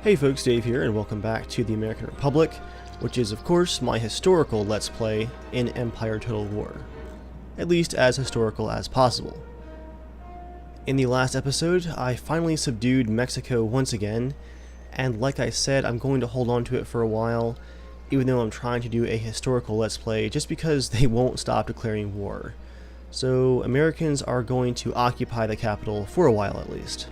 Hey folks, Dave here, and welcome back to the American Republic, which is of course my historical Let's Play in Empire Total War. At least as historical as possible. In the last episode, I finally subdued Mexico once again, and like I said, I'm going to hold on to it for a while, even though I'm trying to do a historical Let's Play, just because they won't stop declaring war. So Americans are going to occupy the capital for a while at least.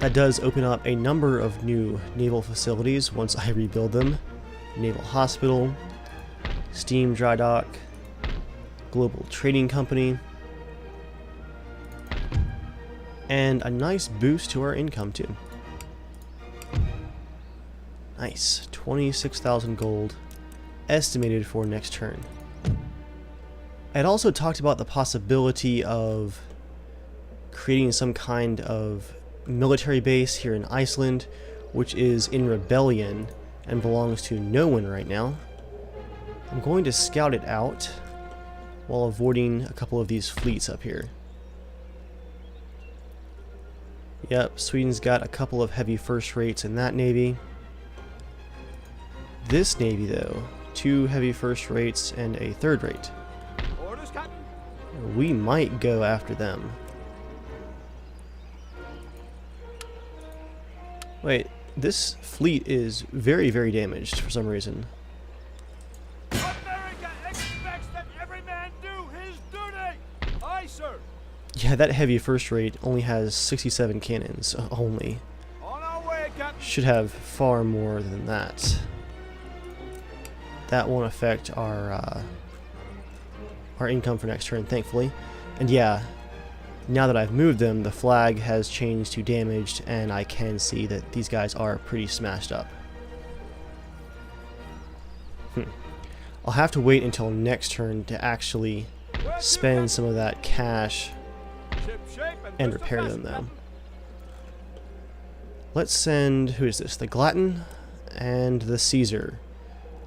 That does open up a number of new naval facilities once I rebuild them. Naval Hospital, Steam Dry Dock, Global Trading Company, and a nice boost to our income too. Nice, 26,000 gold estimated for next turn. I'd also talked about the possibility of creating some kind of military base here in Iceland, which is in rebellion and belongs to no one right now. I'm going to scout it out while avoiding a couple of these fleets up here. Yep, Sweden's got a couple of heavy first rates in that navy. This navy though, 2 heavy first rates and a third rate. Orders, Captain. We might go after them. Wait, this fleet is very, very damaged for some reason. America expects that every man do his duty. Aye, sir. Yeah, that heavy first rate only has 67 cannons only. On our way, Captain. Should have far more than that. That won't affect our income for next turn, thankfully. And yeah, now that I've moved them, the flag has changed to damaged, and I can see that these guys are pretty smashed up. I'll have to wait until next turn to actually spend some of that cash and repair them though. Let's send, who is this, the Glatten and the Caesar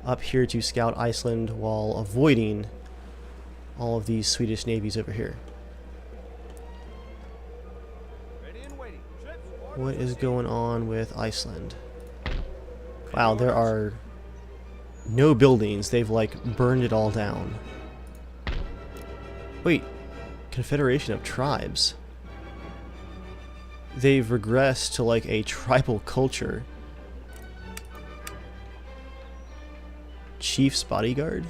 up here to scout Iceland while avoiding all of these Swedish navies over here. What is going on with Iceland? Wow, there are no buildings. They've like burned it all down. Wait, Confederation of Tribes. They've regressed to like a tribal culture. Chief's bodyguard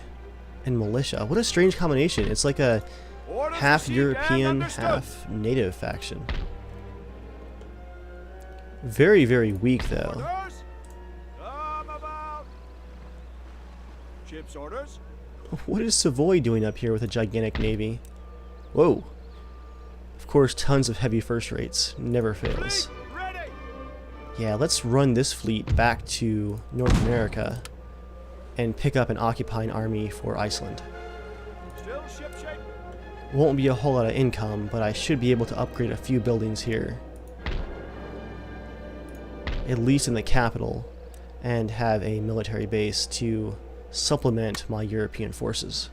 and militia. What a strange combination. It's like a half European, half native faction. Very, very weak though. Ship's orders. What is Savoy doing up here with a gigantic navy? Whoa. Of course, tons of heavy first rates. Never fails. Ready. Yeah, let's run this fleet back to North America and pick up an occupying army for Iceland. Still shipshape. Won't be a whole lot of income, but I should be able to upgrade a few buildings here. At least in the capital, and have a military base to supplement my European forces.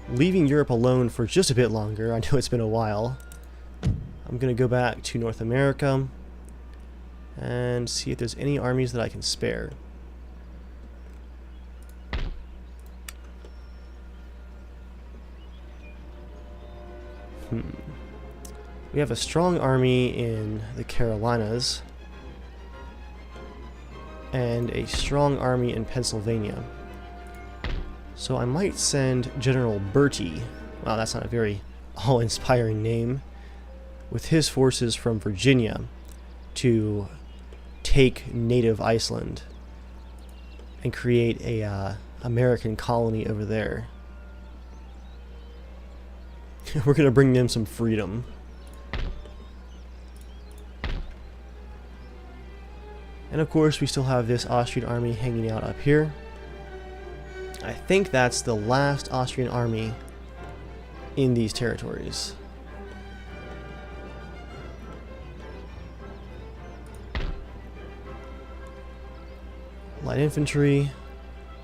Leaving Europe alone for just a bit longer, I know it's been a while. I'm going to go back to North America and see if there's any armies that I can spare. We have a strong army in the Carolinas and a strong army in Pennsylvania. So I might send General Bertie, wow, that's not a very awe-inspiring name, with his forces from Virginia to take native Iceland and create a American colony over there. We're going to bring them some freedom. And of course we still have this Austrian army hanging out up here. I think that's the last Austrian army in these territories. Light infantry,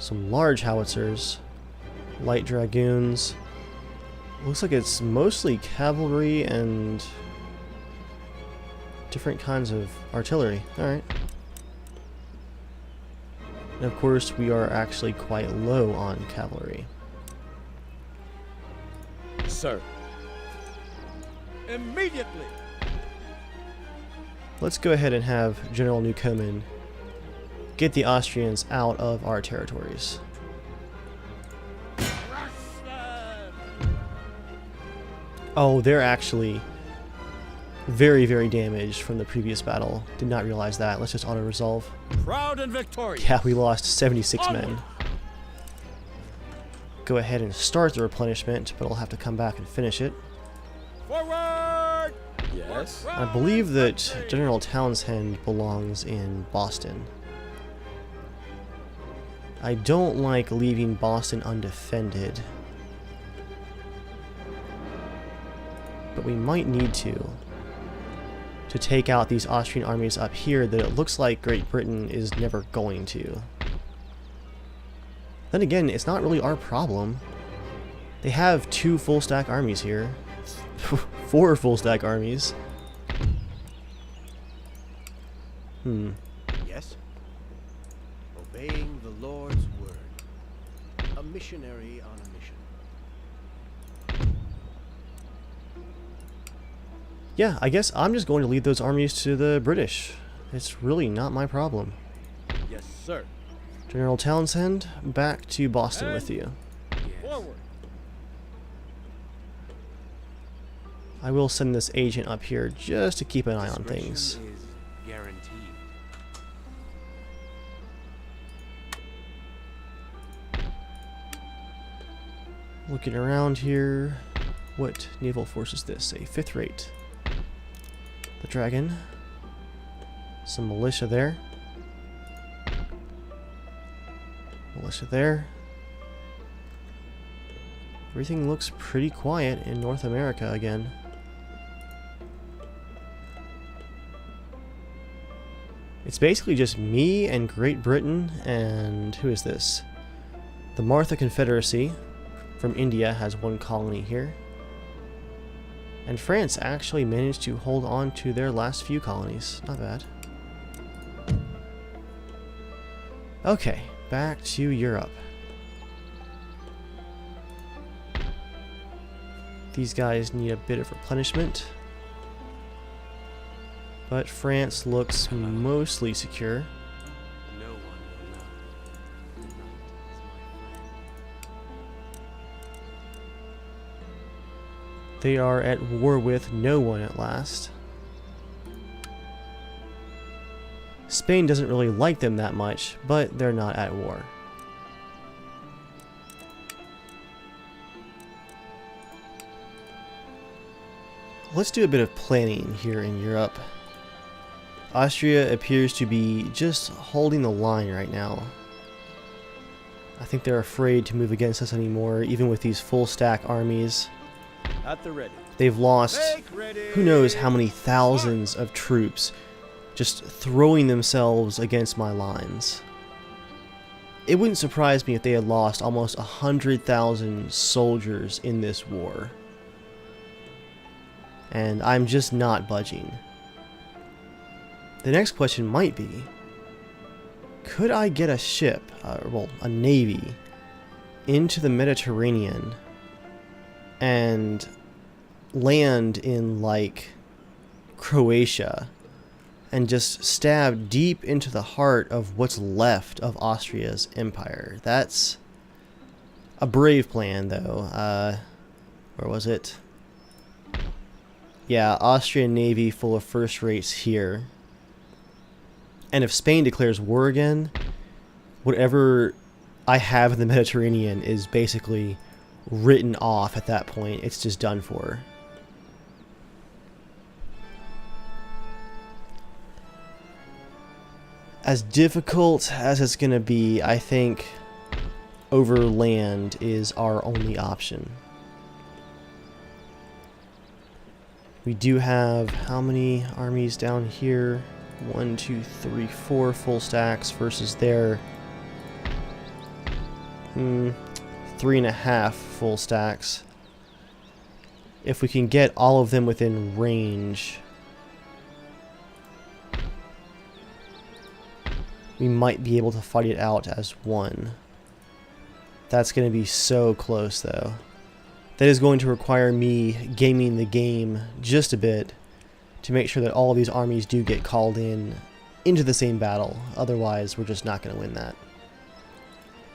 some large howitzers, light dragoons, Looks like it's mostly cavalry and different kinds of artillery. Alright. And of course, we are actually quite low on cavalry. Sir. Immediately. Let's go ahead and have General Newcomen get the Austrians out of our territories. Oh, they're actually very, very damaged from the previous battle. Did not realize that. Let's just auto-resolve. Proud and victorious. Yeah, we lost 76 men. Go ahead and start the replenishment, but I'll have to come back and finish it. Forward! Yes. I believe that General Townshend belongs in Boston. I don't like leaving Boston undefended, but we might need to take out these Austrian armies up here that it looks like Great Britain is never going to. Then again, it's not really our problem. They have 2 full stack armies here. 4 full stack armies. Yes? Obeying the Lord's word. A missionary on a mission. Yeah, I guess I'm just going to lead those armies to the British. It's really not my problem. Yes, sir. General Townshend, back to Boston with you. Forward. I will send this agent up here just to keep an eye on things. Is guaranteed. Looking around here, what naval force is this? A 5th rate. The Dragon. Some militia there. Militia there. Everything looks pretty quiet in North America again. It's basically just me and Great Britain and who is this? The Martha Confederacy from India has 1 colony here. And France actually managed to hold on to their last few colonies. Not bad. Okay, back to Europe. These guys need a bit of replenishment. But France looks mostly secure. No one will know. The night is my friend. They are at war with no one at last. Spain doesn't really like them that much, but they're not at war. Let's do a bit of planning here in Europe. Austria appears to be just holding the line right now. I think they're afraid to move against us anymore, even with these full stack armies. At the ready. They've lost Make ready. who knows how many thousands of troops just throwing themselves against my lines. It wouldn't surprise me if they had lost almost 100,000 soldiers in this war. And I'm just not budging. The next question might be, could I get a ship, a navy, into the Mediterranean and land in, like, Croatia and just stab deep into the heart of what's left of Austria's empire? That's a brave plan, though. Where was it? Yeah, Austrian Navy full of first rates here. And if Spain declares war again, whatever I have in the Mediterranean is basically written off at that point. It's just done for. As difficult as it's going to be, I think over land is our only option. We do have how many armies down here? 1, 2, 3, 4 full stacks versus their 3.5 full stacks. if we can get all of them within range, we might be able to fight it out as one. That's going to be so close, though. That is going to require me gaming the game just a bit to make sure that all of these armies do get called into the same battle. Otherwise, we're just not going to win that.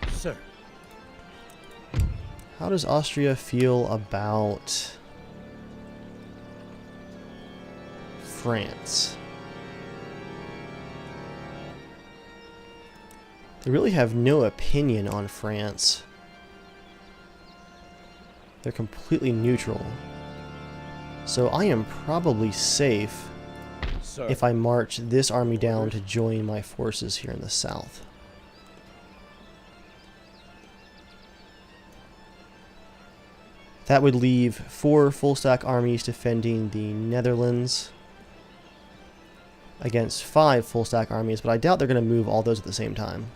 Sir. How does Austria feel about France? They really have no opinion on France. They're completely neutral. So I am probably safe Sir. if I march this army down to join my forces here in the south. That would leave 4 full-stack armies defending the Netherlands against 5 full-stack armies, but I doubt they're going to move all those at the same time.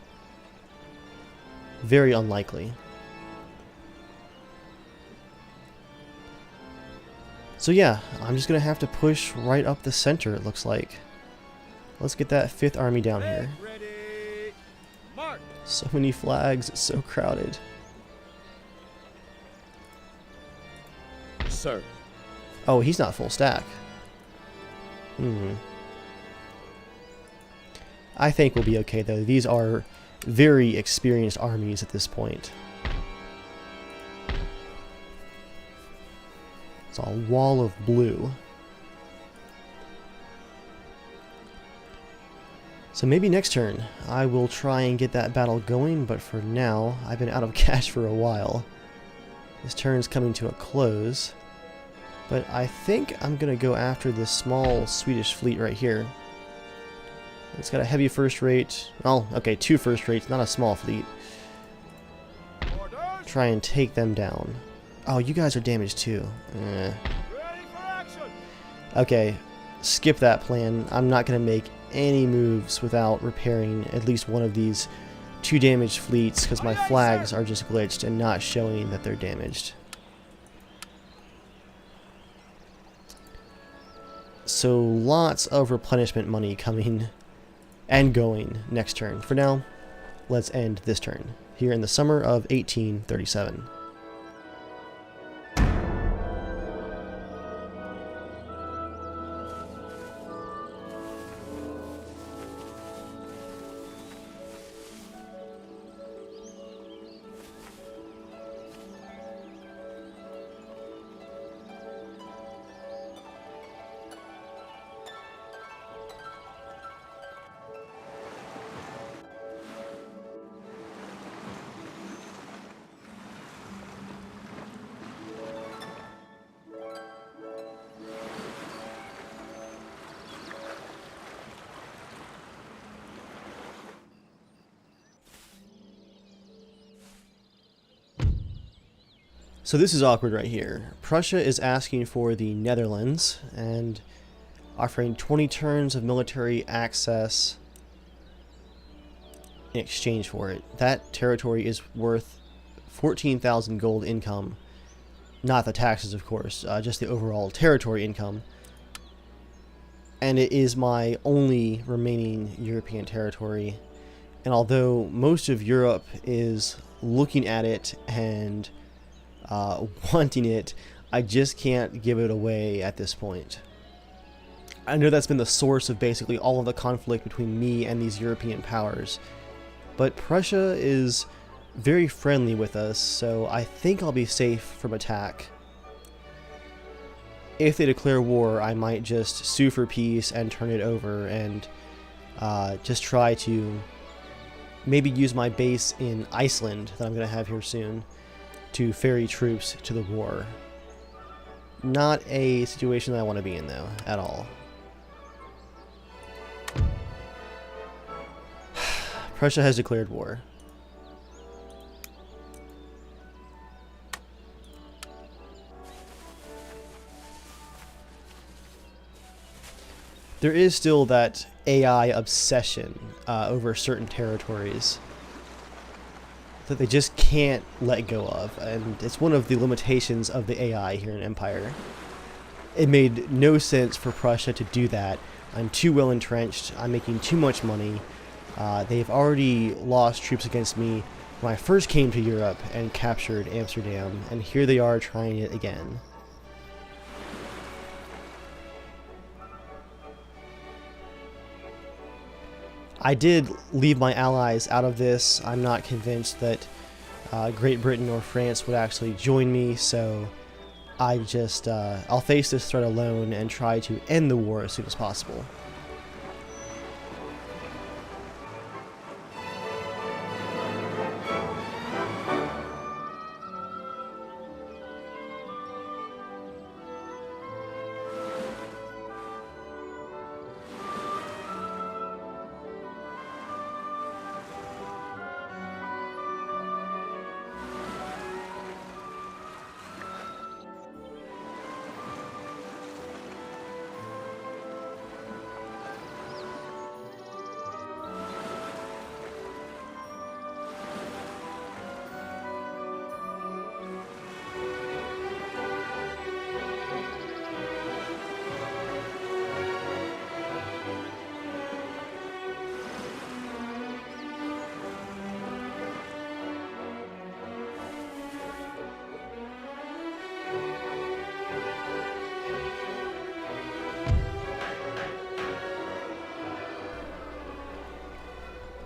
Very unlikely. So yeah, I'm just going to have to push right up the center, it looks like. Let's get that 5th army down here. Ready. Mark. So many flags, it's so crowded. Sir. Oh, he's not full stack. I think we'll be okay, though. These are very experienced armies at this point. It's a wall of blue. So maybe next turn I will try and get that battle going, but for now I've been out of cash for a while. This turn's coming to a close, but I think I'm gonna go after this small Swedish fleet right here. It's got a heavy first rate. Oh, okay, 2 first rates, not a small fleet. Orders. Try and take them down. Oh, you guys are damaged too. Ready for action. Okay, skip that plan. I'm not going to make any moves without repairing at least one of these 2 damaged fleets because my flags are just glitched and not showing that they're damaged. So lots of replenishment money coming and going next turn. For now, let's end this turn here in the summer of 1837. So this is awkward right here. Prussia is asking for the Netherlands and offering 20 turns of military access in exchange for it. That territory is worth 14,000 gold income. Not the taxes, of course, just the overall territory income. And it is my only remaining European territory. And although most of Europe is looking at it and wanting it, I just can't give it away at this point. I know that's been the source of basically all of the conflict between me and these European powers, but Prussia is very friendly with us, so I think I'll be safe from attack. If they declare war, I might just sue for peace and turn it over and just try to maybe use my base in Iceland that I'm going to have here soon to ferry troops to the war. Not a situation that I want to be in, though, at all. Prussia has declared war. There is still that AI obsession over certain territories. that they just can't let go of, and it's one of the limitations of the AI here in Empire. It made no sense for Prussia to do that. I'm too well entrenched, I'm making too much money. They've already lost troops against me when I first came to Europe and captured Amsterdam, and here they are trying it again. I did leave my allies out of this. I'm not convinced that Great Britain or France would actually join me, so I'll face this threat alone and try to end the war as soon as possible.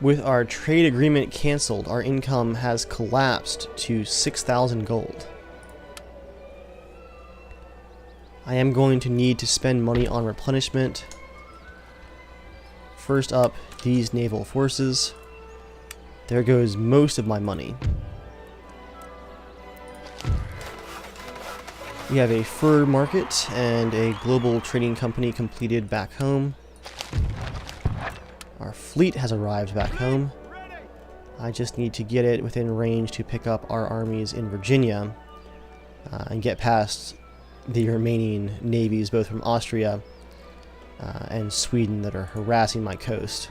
With our trade agreement cancelled, our income has collapsed to 6,000 gold. I am going to need to spend money on replenishment. First up, these naval forces. There goes most of my money. We have a fur market and a global trading company completed back home. Our fleet has arrived back home. I just need to get it within range to pick up our armies in Virginia and get past the remaining navies both from Austria and Sweden that are harassing my coast.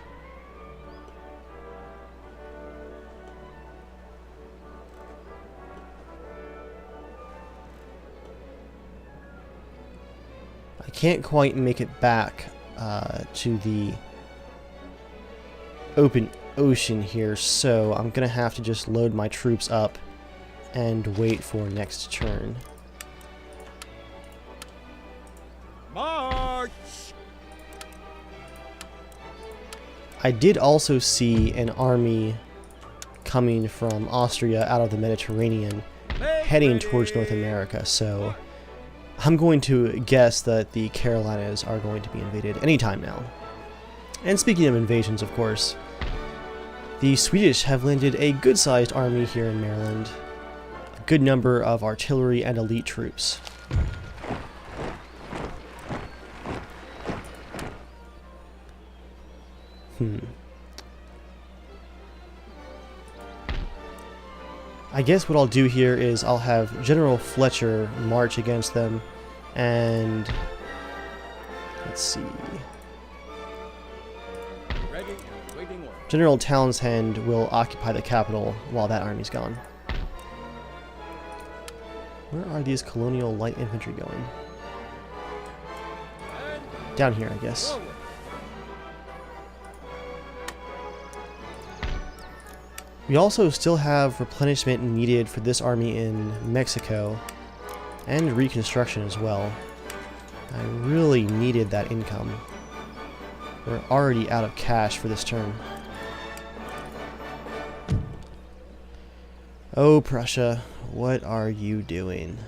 I can't quite make it back to the open ocean here, so I'm gonna have to just load my troops up and wait for next turn. March! I did also see an army coming from Austria out of the Mediterranean heading towards North America, so I'm going to guess that the Carolinas are going to be invaded anytime now. And speaking of invasions, of course, the Swedish have landed a good-sized army here in Maryland. A good number of artillery and elite troops. I guess what I'll do here is I'll have General Fletcher march against them, and let's see. General Townsend will occupy the capital while that army's gone. Where are these colonial light infantry going? Down here, I guess. We also still have replenishment needed for this army in Mexico, and reconstruction as well. I really needed that income. We're already out of cash for this turn. Oh, Prussia, what are you doing?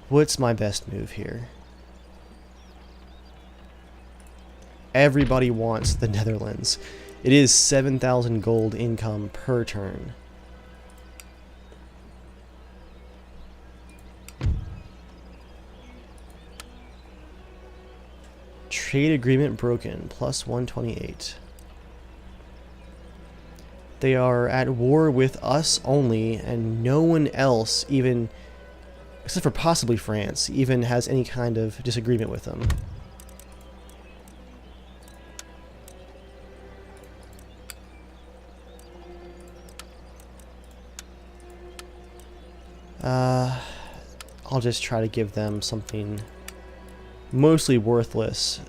What's my best move here? Everybody wants the Netherlands. It is 7,000 gold income per turn. Trade agreement broken, plus 128. They are at war with us only, and no one else, even except for possibly France, even has any kind of disagreement with them. I'll just try to give them something mostly worthless.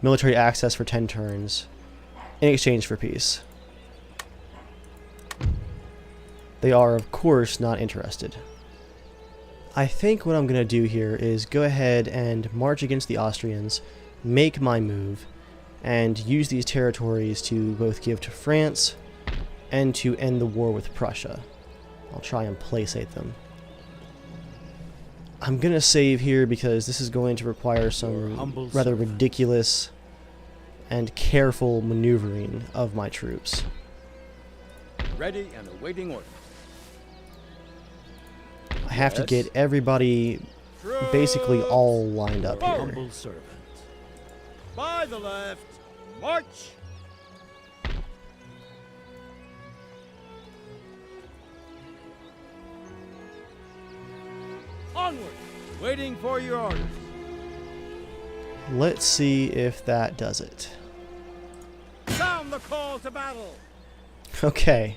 Military access for 10 turns in exchange for peace. They are, of course, not interested. I think what I'm going to do here is go ahead and march against the Austrians, make my move, and use these territories to both give to France and to end the war with Prussia. I'll try and placate them. I'm going to save here because this is going to require some rather ridiculous and careful maneuvering of my troops. Ready and awaiting orders. I have to get everybody basically all lined up here. Humble servant. By the left, march. Onward, waiting for your orders. Let's see if that does it. Sound the call to battle. Okay.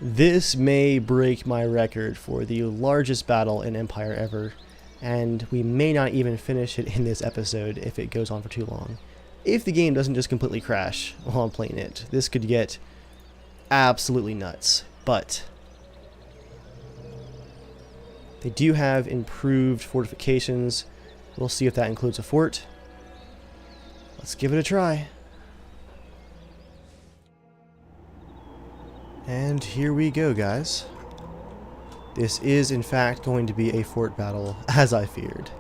This may break my record for the largest battle in Empire ever, and we may not even finish it in this episode if it goes on for too long. If the game doesn't just completely crash while I'm playing it, this could get absolutely nuts. But they do have improved fortifications. We'll see if that includes a fort. Let's give it a try. And here we go, guys. This is in fact going to be a fort battle, as I feared.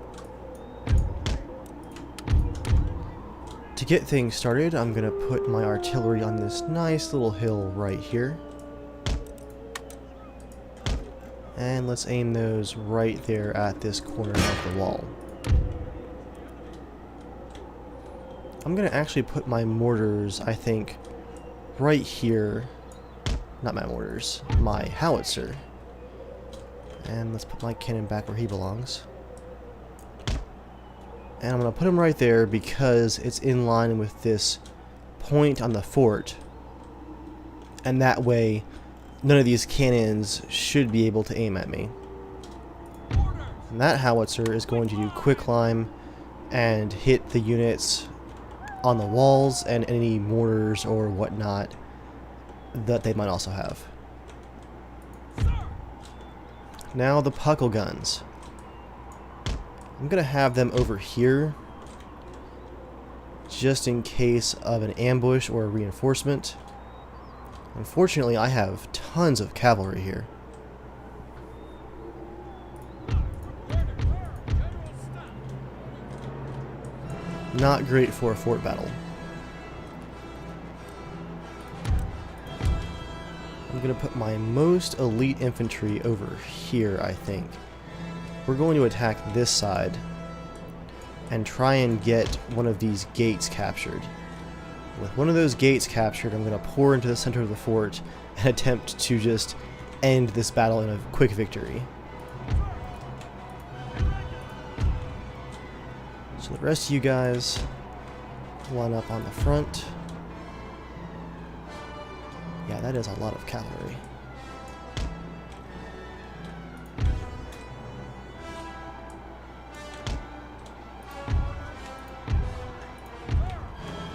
To get things started, I'm going to put my artillery on this nice little hill right here. And let's aim those right there at this corner of the wall. I'm going to actually put my mortars, I think, right here. Not my mortars, my howitzer. And let's put my cannon back where he belongs. And I'm going to put him right there because it's in line with this point on the fort. And that way, none of these cannons should be able to aim at me. And that howitzer is going to do quick climb and hit the units on the walls and any mortars or whatnot that they might also have. Now the puckle guns. I'm going to have them over here just in case of an ambush or a reinforcement. Unfortunately, I have tons of cavalry here. Not great for a fort battle. I'm going to put my most elite infantry over here, I think. We're going to attack this side and try and get one of these gates captured. With one of those gates captured, I'm going to pour into the center of the fort and attempt to just end this battle in a quick victory. So the rest of you guys line up on the front. Yeah, that is a lot of cavalry.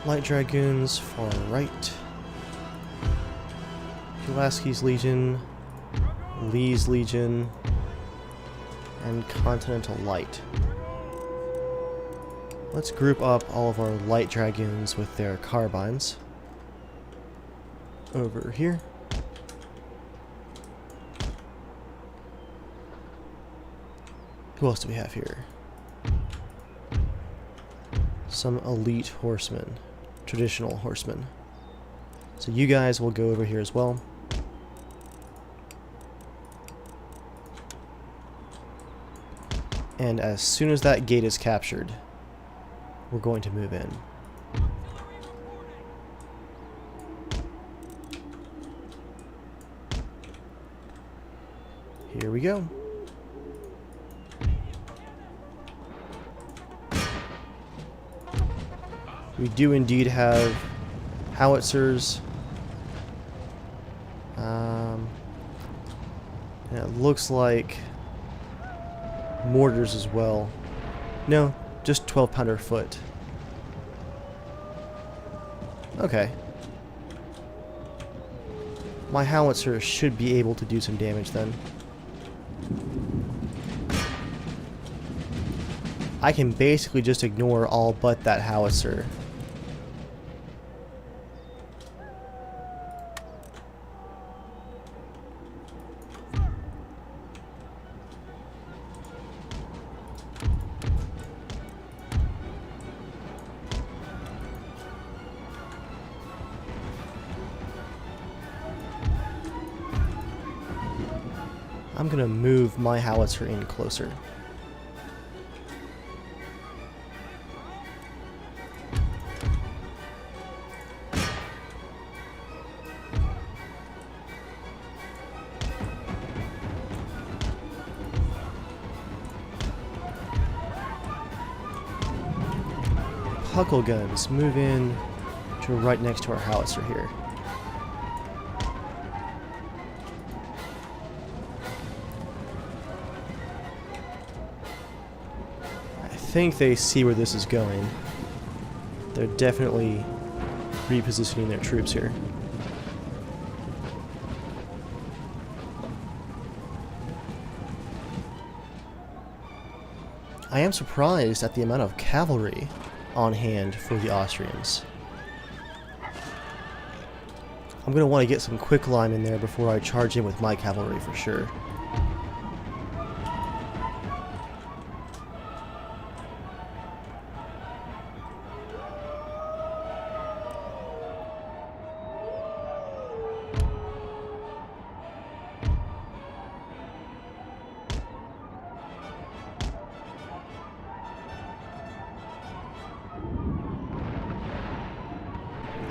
Light Dragoons, far right. Pulaski's Legion, Lee's Legion, and Continental Light. Let's group up all of our Light Dragoons with their carbines over here. Who else do we have here? Some elite horsemen, traditional horsemen. So you guys will go over here as well. And as soon as that gate is captured, we're going to move in. Here we go. We do indeed have howitzers. And it looks like mortars as well. No, just 12-pounder foot. Okay. My howitzer should be able to do some damage then. I can basically just ignore all but that howitzer. I'm gonna move my howitzer in closer. Huckle guns move in to right next to our howitzer here. I think they see where this is going. They're definitely repositioning their troops here. I am surprised at the amount of cavalry on hand for the Austrians. I'm going to want to get some quicklime in there before I charge in with my cavalry for sure.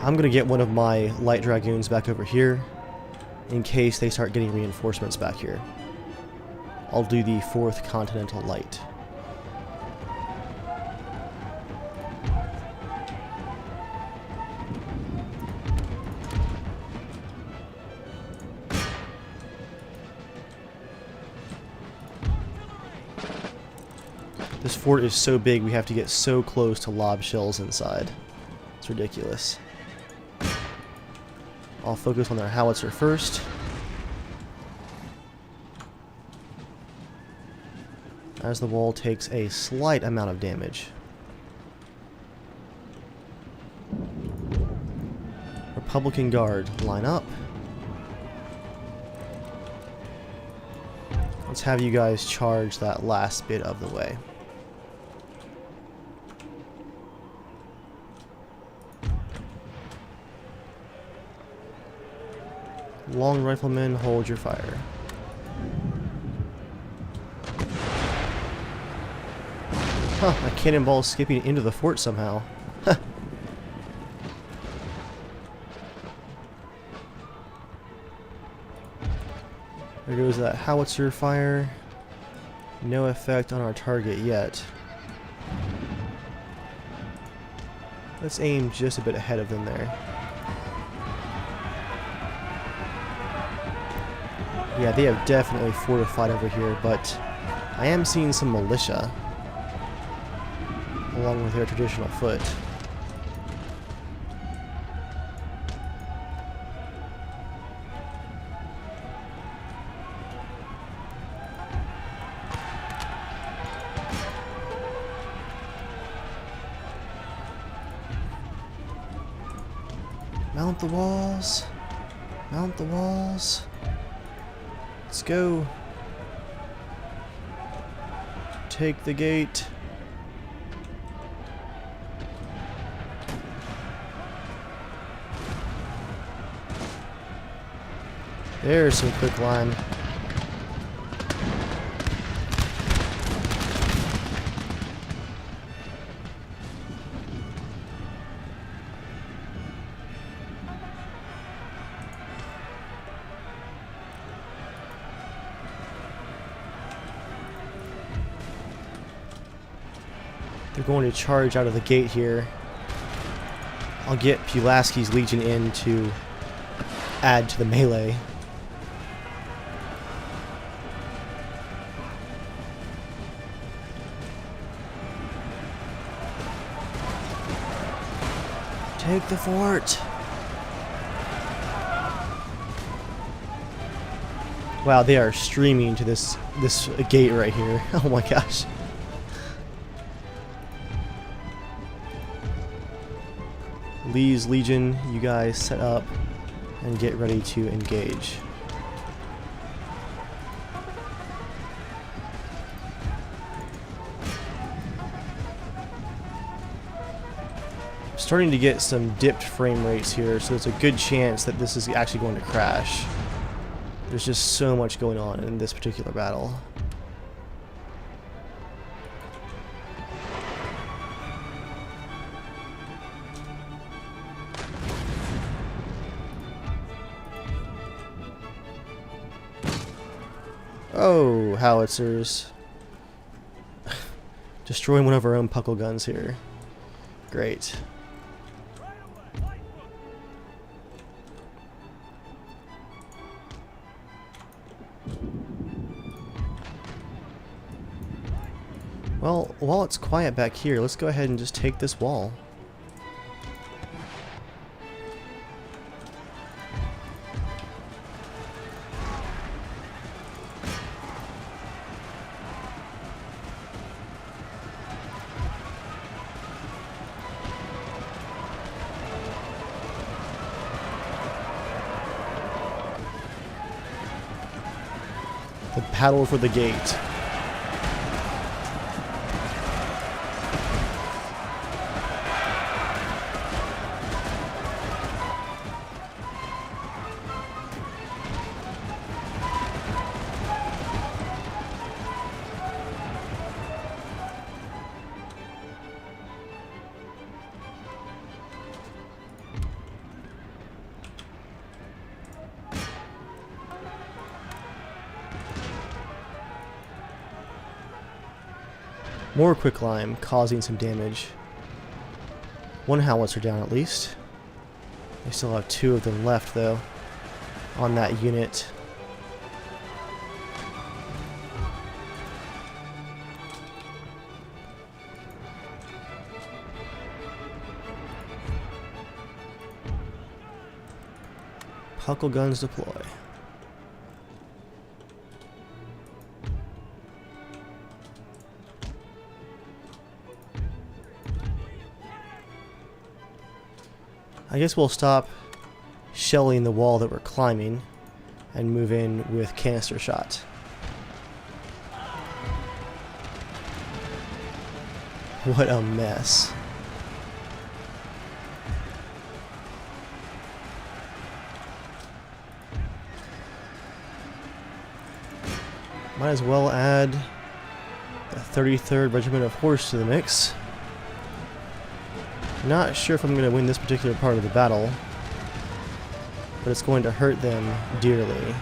I'm going to get one of my light dragoons back over here in case they start getting reinforcements back here. I'll do the 4th Continental Light. This fort is so big we have to get so close to lob shells inside. It's ridiculous. I'll focus on their howitzer first. As the wall takes a slight amount of damage. Republican Guard, line up. Let's have you guys charge that last bit of the way. Long riflemen, hold your fire. Huh, a cannonball skipping into the fort somehow. There goes that howitzer fire. No effect on our target yet. Let's aim just a bit ahead of them there. Yeah, they have definitely fortified over here, but I am seeing some militia along with their traditional foot. Mount the walls. Mount the walls. Let's go. Take the gate. There's some quicklime. They're going to charge out of the gate here. I'll get Pulaski's Legion in to add to the melee. Take the fort! Wow, they are streaming to this gate right here. Oh my gosh. Lee's Legion, you guys set up and get ready to engage. Starting to get some dipped frame rates here, so there's a good chance that this is actually going to crash. There's just so much going on in this particular battle. Oh, howitzers. Destroying one of our own puckle guns here. Great. Well, while it's quiet back here, let's go ahead and just take this wall. The battle for the gate. More quicklime causing some damage. One howitzer down at least. They still have two of them left though on that unit. Puckle guns deploy. I guess we'll stop shelling the wall that we're climbing and move in with canister shot. What a mess. Might as well add the 33rd Regiment of Horse to the mix. Not sure if I'm going to win this particular part of the battle, but it's going to hurt them dearly.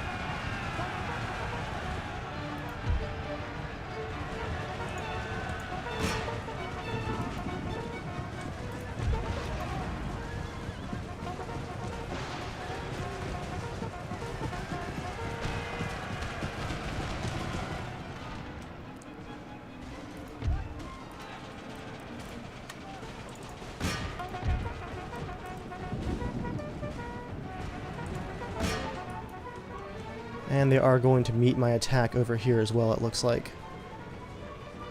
And they are going to meet my attack over here as well, it looks like.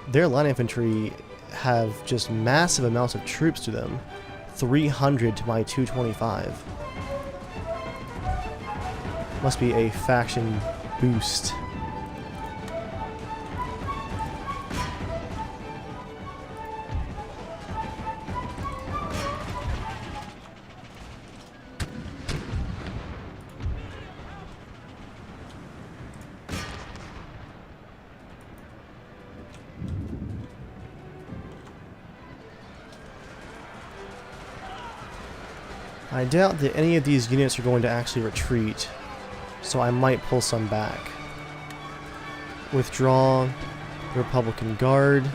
Their line infantry have just massive amounts of troops to them. 300 to my 225. Must be a faction boost. I doubt that any of these units are going to actually retreat, so I might pull some back. Withdraw the Republican Guard,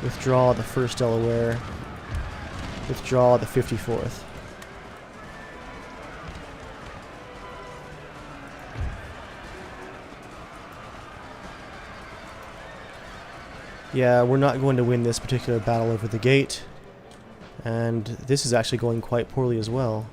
withdraw the 1st Delaware, withdraw the 54th. Yeah, we're not going to win this particular battle over the gate. And this is actually going quite poorly as well.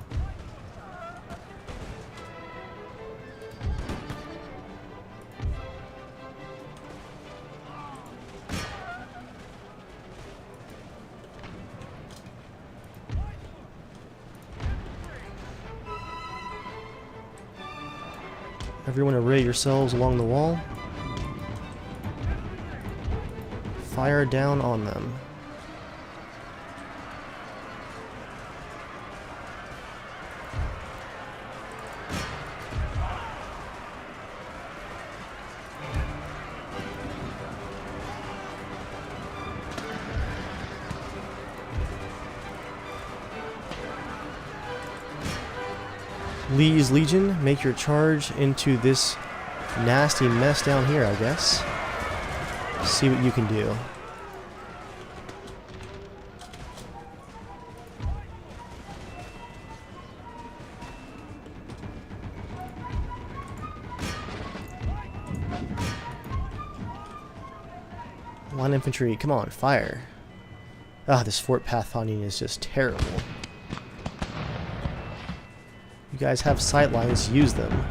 Everyone array yourselves along the wall. Fire down on them. Lee's Legion, make your charge into this nasty mess down here, I guess. See what you can do. Line infantry, come on, fire. Ah, this fort pathfinding is just terrible. You guys have sight lines, use them.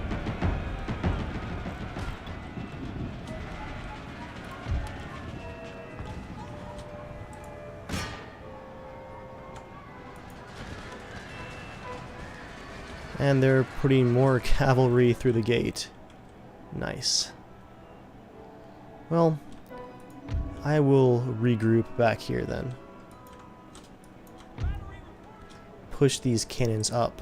And they're putting more cavalry through the gate. Nice. Well, I will regroup back here then. Push these cannons up.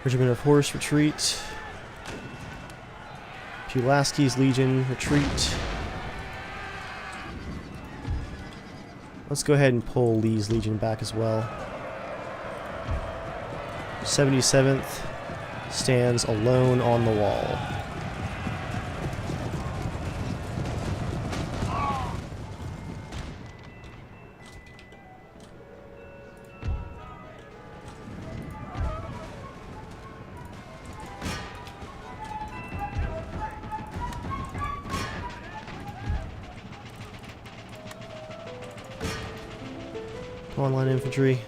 Regiment of Horse, retreat. Pulaski's Legion, retreat. Let's go ahead and pull Lee's Legion back as well. 77th stands alone on the wall. Come on, line infantry.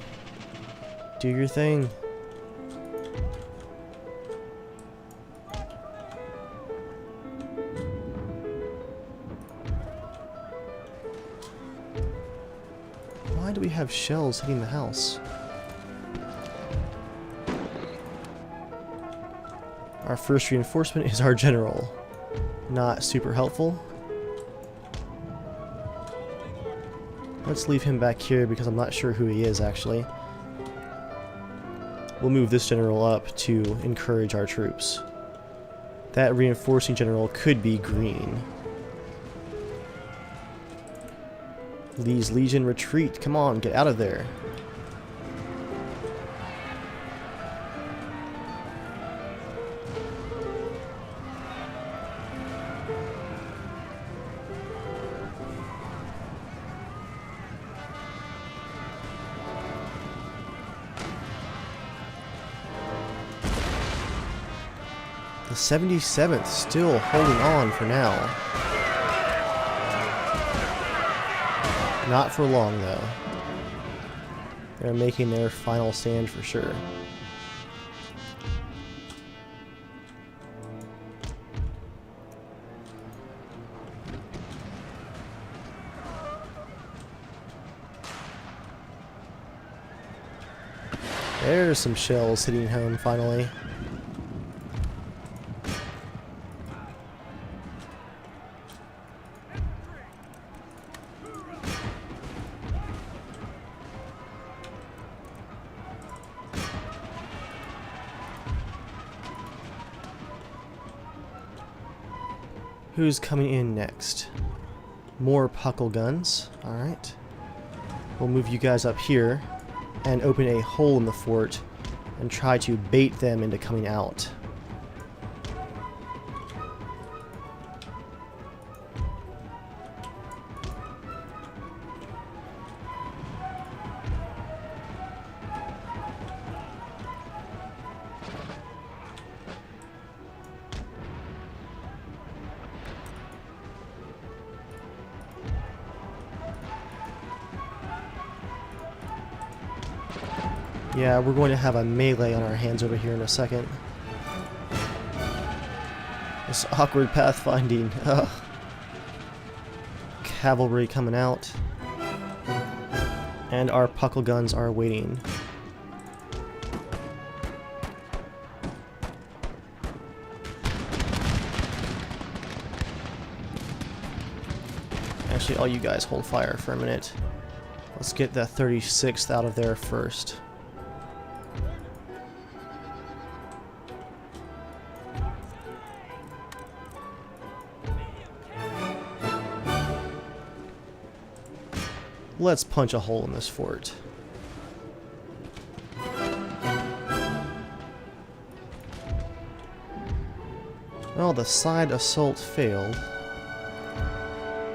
Do your thing. Why do we have shells hitting the house? Our first reinforcement is our general. Not super helpful. Let's leave him back here because I'm not sure who he is actually. We'll move this general up to encourage our troops. That reinforcing general could be green. Lee's Legion, retreat. Come on, get out of there. The 77th still holding on for now. Not for long, though. They're making their final stand for sure. There's some shells hitting home finally. Who's coming in next? More puckle guns. Alright. We'll move you guys up here and open a hole in the fort and try to bait them into coming out. Yeah, we're going to have a melee on our hands over here in a second. This awkward pathfinding. Ugh. Cavalry coming out. And our puckle guns are waiting. Actually, all you guys hold fire for a minute. Let's get that 36th out of there first. Let's punch a hole in this fort. Well, the side assault failed.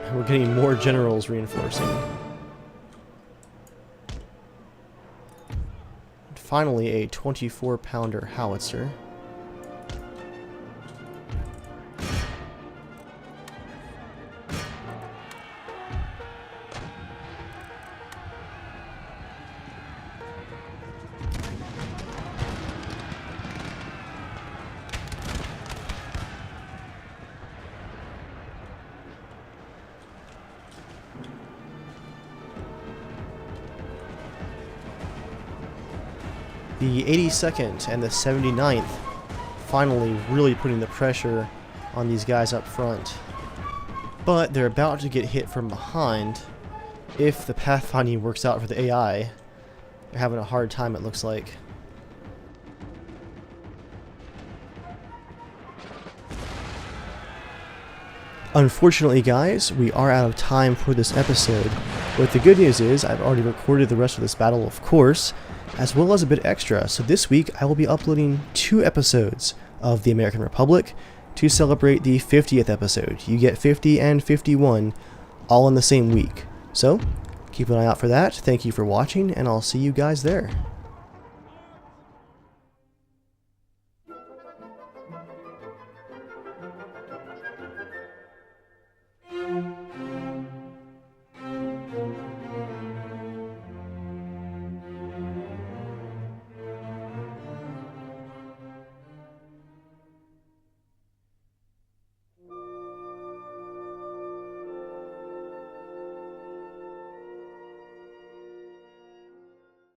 And we're getting more generals reinforcing. And finally, a 24-pounder howitzer. The 82nd and the 79th finally really putting the pressure on these guys up front. But they're about to get hit from behind. If the pathfinding works out for the AI, they're having a hard time, it looks like. Unfortunately, guys, we are out of time for this episode. But the good news is I've already recorded the rest of this battle, of course, as well as a bit extra. So this week I will be uploading 2 episodes of the American Republic to celebrate the 50th episode. You get 50 and 51 all in the same week. So keep an eye out for that. Thank you for watching, and I'll see you guys there.